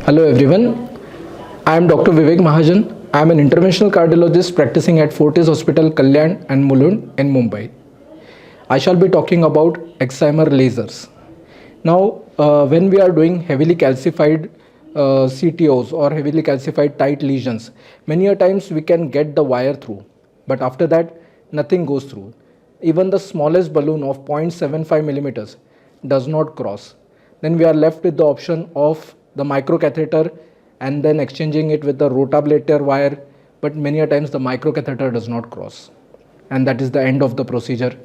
Hello everyone, I am Dr. Vivek Mahajan. I am an interventional cardiologist practicing at Fortis Hospital, Kalyan and Mulund in Mumbai. I shall be talking about excimer lasers. Now, when we are doing heavily calcified CTOs or heavily calcified tight lesions, many a times we can get the wire through, but after that, nothing goes through. Even the smallest balloon of 0.75 millimeters does not cross. Then we are left with the option of the microcatheter and then exchanging it with the rotablator wire, but many a times the microcatheter does not cross. And that is the end of the procedure.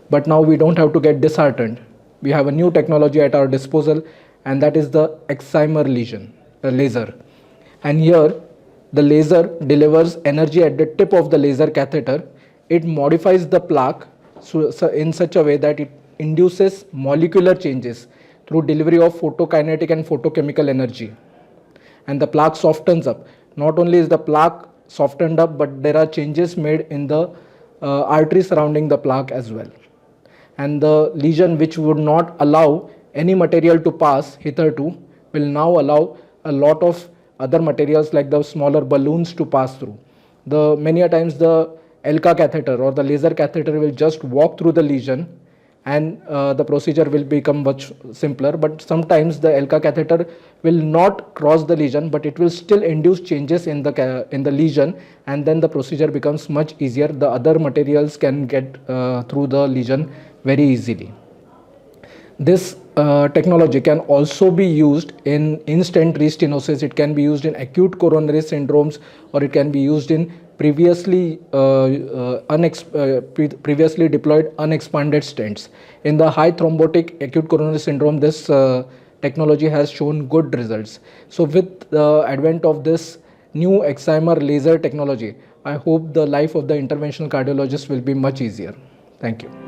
But now we don't have to get disheartened. We have a new technology at our disposal, and that is the excimer laser. And here the laser delivers energy at the tip of the laser catheter. It modifies the plaque in such a way that it induces molecular changes through delivery of photokinetic and photochemical energy. And the plaque softens up. Not only is the plaque softened up, but there are changes made in the artery surrounding the plaque as well. And the lesion which would not allow any material to pass hitherto will now allow a lot of other materials like the smaller balloons to pass through. Many a times the ELCA catheter or the laser catheter will just walk through the lesion, and the procedure will become much simpler. But sometimes the ELCA catheter will not cross the lesion, but it will still induce changes in the lesion, and then the procedure becomes much easier. The other materials can get through the lesion very easily. This technology can also be used in in-stent restenosis. It can be used in acute coronary syndromes, or it can be used in previously deployed unexpanded stents. In the high thrombotic acute coronary syndrome, this technology has shown good results. So with the advent of this new excimer laser technology, I hope the life of the interventional cardiologist will be much easier. Thank you.